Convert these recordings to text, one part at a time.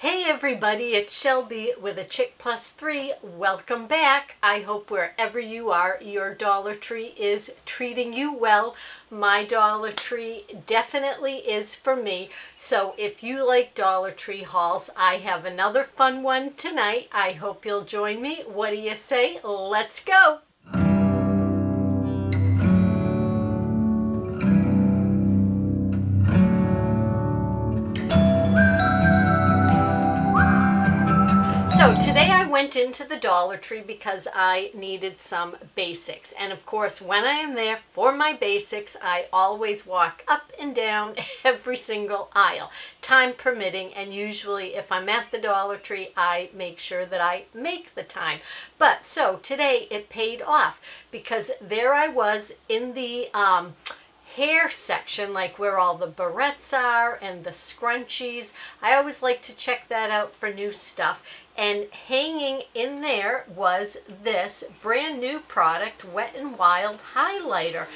Hey everybody, it's Shelby with a Chick Plus 3. Welcome back. I hope wherever you are, your Dollar Tree is treating you well. My Dollar Tree definitely is for me. So if you like Dollar Tree hauls, I have another fun one tonight. I hope you'll join me. What do you say? Let's go. So today I went into the Dollar Tree because I needed some basics. And of course, when I am there for my basics, I always walk up and down every single aisle, time permitting. And usually if I'm at the Dollar Tree, I make sure that I make the time. But so today it paid off because there I was in the hair section, like where all the barrettes are and the scrunchies. I always like to check that out for new stuff. And hanging in there was this brand new product, Wet n Wild highlighter.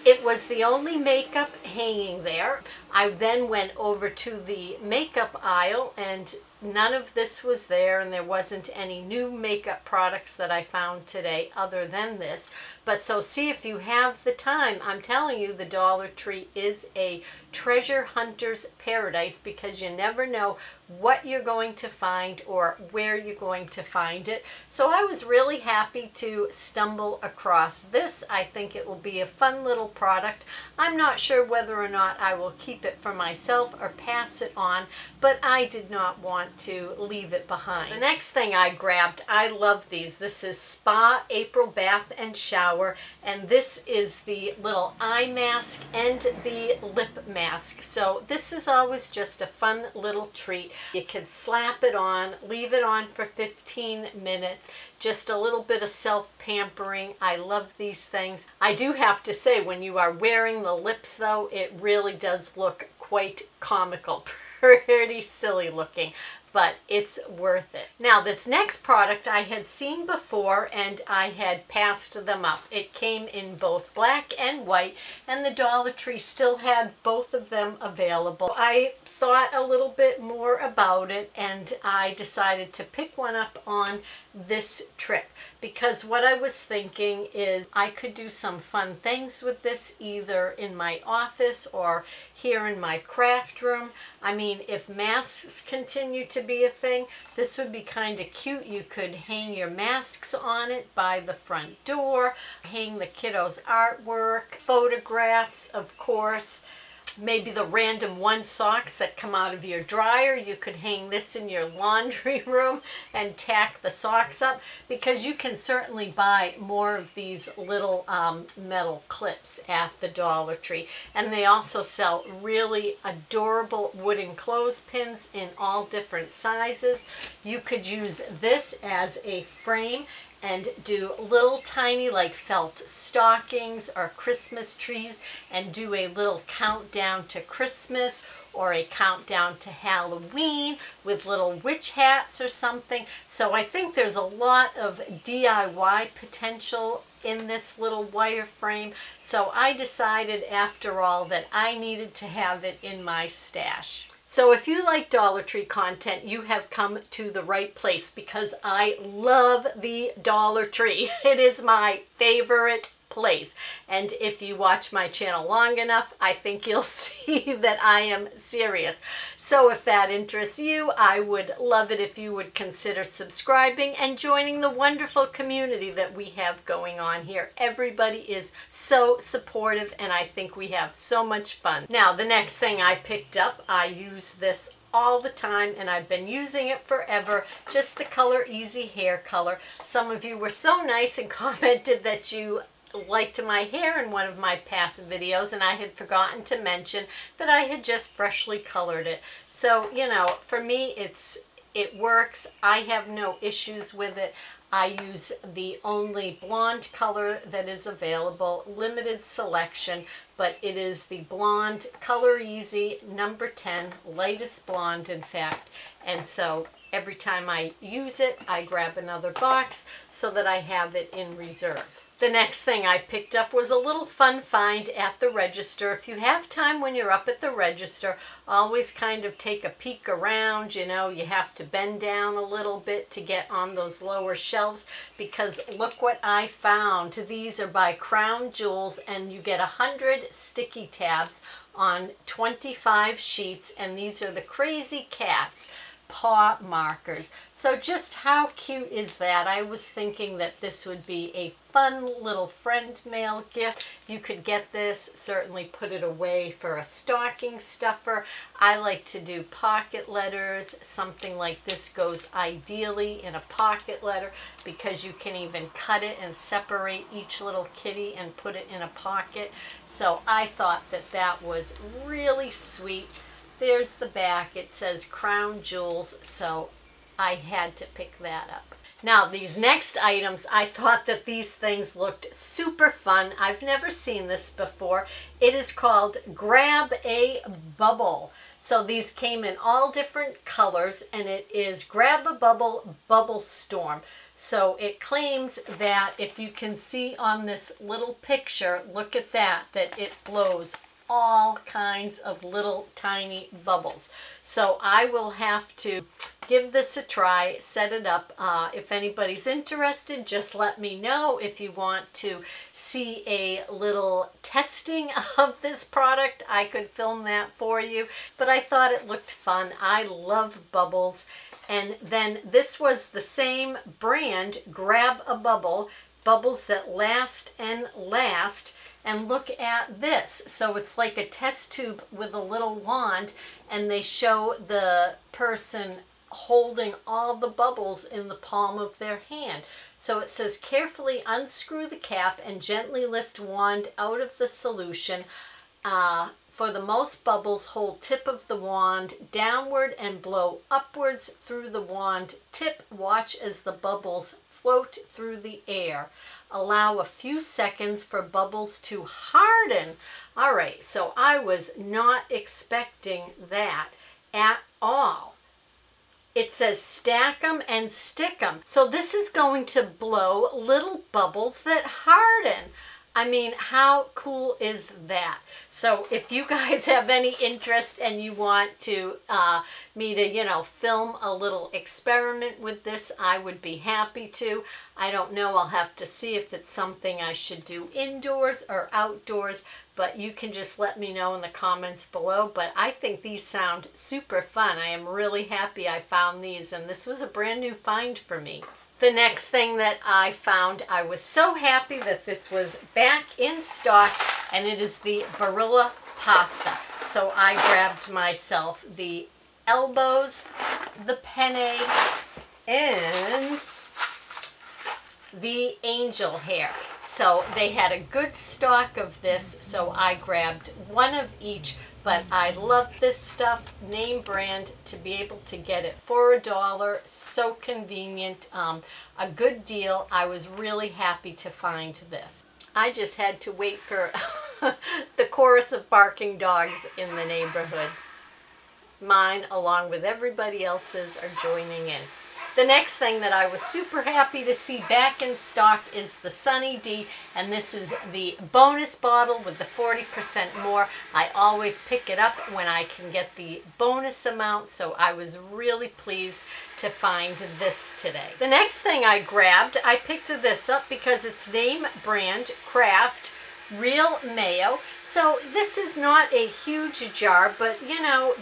It was the only makeup hanging there. I then went over to the makeup aisle and none of this was there, and there wasn't any new makeup products that I found today other than this. But so see if you have the time. I'm telling you, the Dollar Tree is a treasure hunter's paradise because you never know what you're going to find or where you're going to find it. So I was really happy to stumble across this. I think it will be a fun little product. I'm not sure whether or not I will keep it for myself or pass it on, but I did not want to leave it behind. The next thing I grabbed, I love these. This is Spa April Bath and Shower, and this is the little eye mask and the lip mask. So this is always just a fun little treat. You can slap it on, leave it on for 15 minutes. Just a little bit of self-pampering. I love these things. I do have to say, when you are wearing the lips though, it really does look quite comical. Pretty silly looking, but it's worth it. Now this next product I had seen before and I had passed them up. It came in both black and white, and the Dollar Tree still had both of them available. I thought a little bit more about it and I decided to pick one up on this trip because what I was thinking is I could do some fun things with this either in my office or here in my craft room. I mean, if masks continue to be a thing, this would be kind of cute. You could hang your masks on it by the front door, hang the kiddos' artwork, photographs, of course. Maybe the random one socks that come out of your dryer. You could hang this in your laundry room and tack the socks up, because you can certainly buy more of these little metal clips at the Dollar Tree. And they also sell really adorable wooden clothespins in all different sizes. You could use this as a frame and do little tiny like felt stockings or Christmas trees and do a little countdown to Christmas or a countdown to Halloween with little witch hats or something. So I think there's a lot of DIY potential in this little wire frame. So I decided after all that I needed to have it in my stash. So if you like Dollar Tree content, you have come to the right place because I love the Dollar Tree. It is my favorite place. And if you watch my channel long enough, I think you'll see that I am serious. So if that interests you, I would love it if you would consider subscribing and joining the wonderful community that we have going on here. Everybody is so supportive and I think we have so much fun. Now, the next thing I picked up, I use this all the time and I've been using it forever, just the color Easy Hair color. Some of you were so nice and commented that you liked my hair in one of my past videos, and I had forgotten to mention that I had just freshly colored it. So, you know, for me it works. I have no issues with it. I use the only blonde color that is available, limited selection, but it is the blonde Color Easy number 10, lightest blonde in fact. And so every time I use it, I grab another box so that I have it in reserve. The next thing I picked up was a little fun find at the register. If you have time when you're up at the register, always kind of take a peek around. You know, you have to bend down a little bit to get on those lower shelves, because look what I found. These are by Crown Jewels, and you get 100 sticky tabs on 25 sheets, and these are the Crazy Cats paw markers. So just how cute is that? I was thinking that this would be a fun little friend mail gift. You could get this, certainly put it away for a stocking stuffer. I like to do pocket letters. Something like this goes ideally in a pocket letter, because you can even cut it and separate each little kitty and put it in a pocket. So I thought that that was really sweet. There's the back. It says Crown Jewels, so I had to pick that up. Now, these next items, I thought that these things looked super fun. I've never seen this before. It is called Grab a Bubble. So these came in all different colors, and it is Grab a Bubble Bubble Storm. So it claims that, if you can see on this little picture, look at that, that it blows all kinds of little tiny bubbles. So I will have to give this a try, set it up. If anybody's interested, just let me know. If you want to see a little testing of this product, I could film that for you. But I thought it looked fun. I love bubbles. And then this was the same brand, Grab a Bubble, bubbles that last and last. And look at this. So it's like a test tube with a little wand, and they show the person holding all the bubbles in the palm of their hand. So it says, carefully unscrew the cap and gently lift wand out of the solution. For the most bubbles, hold tip of the wand downward and blow upwards through the wand tip. Watch as the bubbles float through the air. Allow a few seconds for bubbles to harden. All right, so I was not expecting that at all. It says stack them and stick them. So this is going to blow little bubbles that harden. I mean, how cool is that? So if you guys have any interest and you want to me to, film a little experiment with this, I would be happy to. I don't know, I'll have to see if it's something I should do indoors or outdoors, but you can just let me know in the comments below. But I think these sound super fun. I am really happy I found these, and this was a brand new find for me. The next thing that I found, I was so happy that this was back in stock, and it is the Barilla pasta. So I grabbed myself the elbows, the penne, and the angel hair. So they had a good stock of this, so I grabbed one of each. But I love this stuff, name brand, to be able to get it for $1, so convenient, a good deal. I was really happy to find this. I just had to wait for the chorus of barking dogs in the neighborhood. Mine, along with everybody else's, are joining in. The next thing that I was super happy to see back in stock is the Sunny D, and this is the bonus bottle with the 40% more. I always pick it up when I can get the bonus amount, so I was really pleased to find this today. The next thing I grabbed, I picked this up because it's name brand Kraft Real Mayo. So this is not a huge jar, but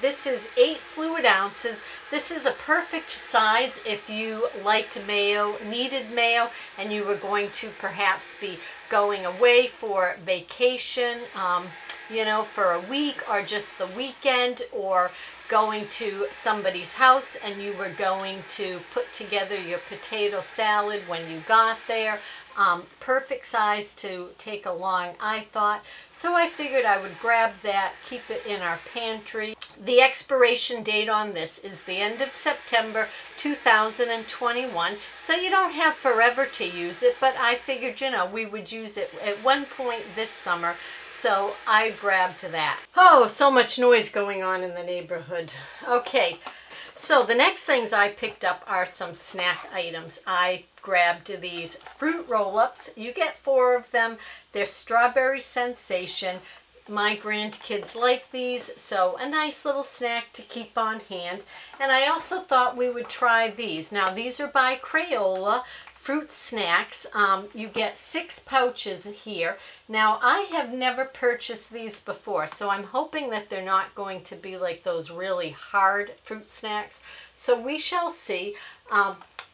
this is 8 fluid ounces. This is a perfect size if you liked mayo, needed mayo, and you were going to perhaps be going away for vacation, for a week or just the weekend, or going to somebody's house and you were going to put together your potato salad when you got there. Perfect size to take along, I thought. So I figured I would grab that, keep it in our pantry. The expiration date on this is the end of September 2021. So you don't have forever to use it, but I figured, we would use it at one point this summer. So I grabbed that. Oh, so much noise going on in the neighborhood. Okay. So the next things I picked up are some snack items. I grabbed these fruit roll-ups. You get 4 of them. They're strawberry sensation. My grandkids like these, so a nice little snack to keep on hand. And I also thought we would try these. Now these are by Crayola fruit snacks. You get 6 pouches here. Now I have never purchased these before, so I'm hoping that they're not going to be like those really hard fruit snacks. So we shall see.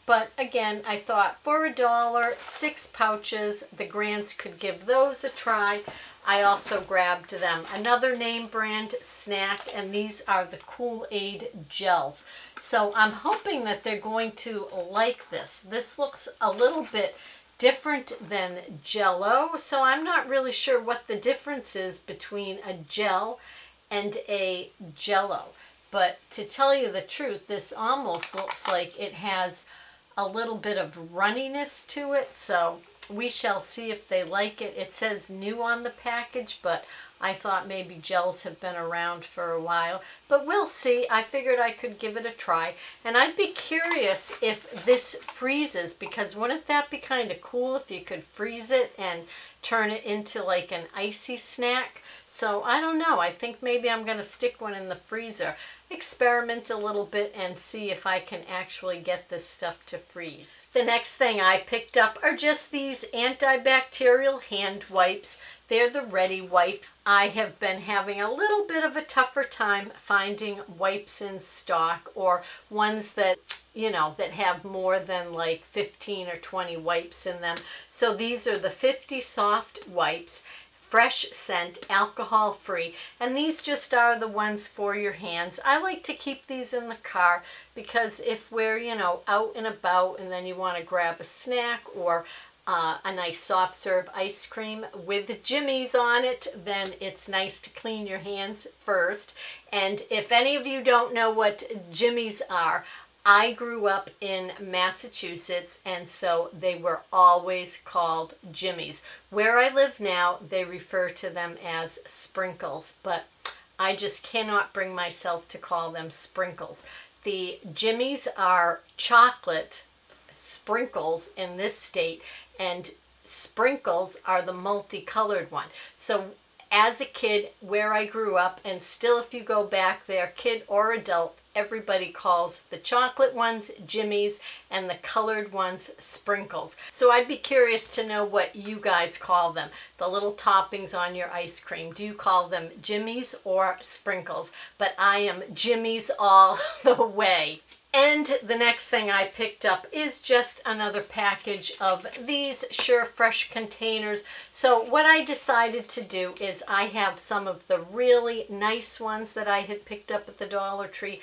But again, I thought for $1, 6 pouches, the grands could give those a try. I also grabbed them another name brand snack, and these are the Kool-Aid gels. So I'm hoping that they're going to like this. This looks a little bit different than Jell-O, so I'm not really sure what the difference is between a gel and a Jell-O. But to tell you the truth, this almost looks like it has a little bit of runniness to it, so we shall see if they like it. It says new on the package, but I thought maybe gels have been around for a while, but we'll see. I figured I could give it a try, and I'd be curious if this freezes, because wouldn't that be kind of cool if you could freeze it and turn it into like an icy snack? So I don't know. I think maybe I'm going to stick one in the freezer, experiment a little bit, and see if I can actually get this stuff to freeze. The next thing I picked up are just these antibacterial hand wipes. They're the Ready wipes. I have been having a little bit of a tougher time finding wipes in stock, or ones that, you know, that have more than like 15 or 20 wipes in them. So these are the 50 soft wipes, fresh scent, alcohol free, and these just are the ones for your hands. I like to keep these in the car because if we're, you know, out and about and then you want to grab a snack or a nice soft serve ice cream with Jimmy's on it, then it's nice to clean your hands first. And if any of you don't know what Jimmy's are, I grew up in Massachusetts, and so they were always called Jimmy's. Where I live now, they refer to them as sprinkles, but I just cannot bring myself to call them sprinkles. The Jimmy's are chocolate sprinkles in this state, and sprinkles are the multicolored one. So as a kid, where I grew up, and still if you go back there, kid or adult, everybody calls the chocolate ones Jimmy's and the colored ones sprinkles. So I'd be curious to know what you guys call them, the little toppings on your ice cream. Do you call them Jimmy's or sprinkles? But I am Jimmy's all the way. And the next thing I picked up is just another package of these Sure Fresh containers. So what I decided to do is I have some of the really nice ones that I had picked up at the Dollar Tree,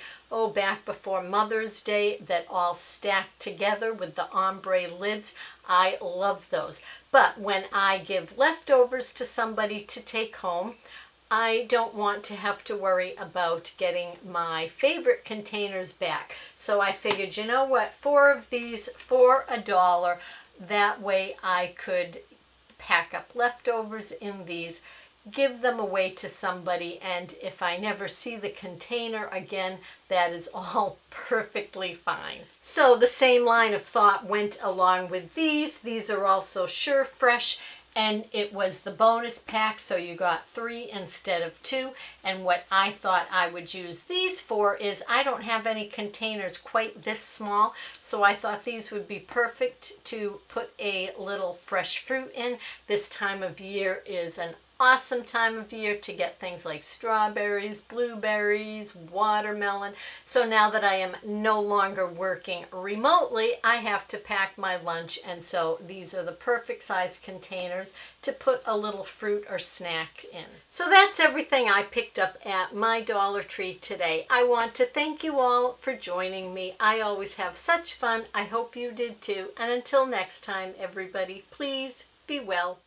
back before Mother's Day, that all stacked together with the ombre lids. I love those. But when I give leftovers to somebody to take home, I don't want to have to worry about getting my favorite containers back. So I figured, you know what, 4 of these for $1. That way I could pack up leftovers in these, give them away to somebody, and if I never see the container again, that is all perfectly fine. So the same line of thought went along with these. These are also Sure Fresh, and it was the bonus pack, so you got 3 instead of 2. And what I thought I would use these for is I don't have any containers quite this small, so I thought these would be perfect to put a little fresh fruit in. This time of year is an awesome time of year to get things like strawberries, blueberries, watermelon. So now that I am no longer working remotely, I have to pack my lunch, and so these are the perfect size containers to put a little fruit or snack in. So that's everything I picked up at my Dollar Tree today. I want to thank you all for joining me. I always have such fun. I hope you did too. And until next time, everybody, please be well.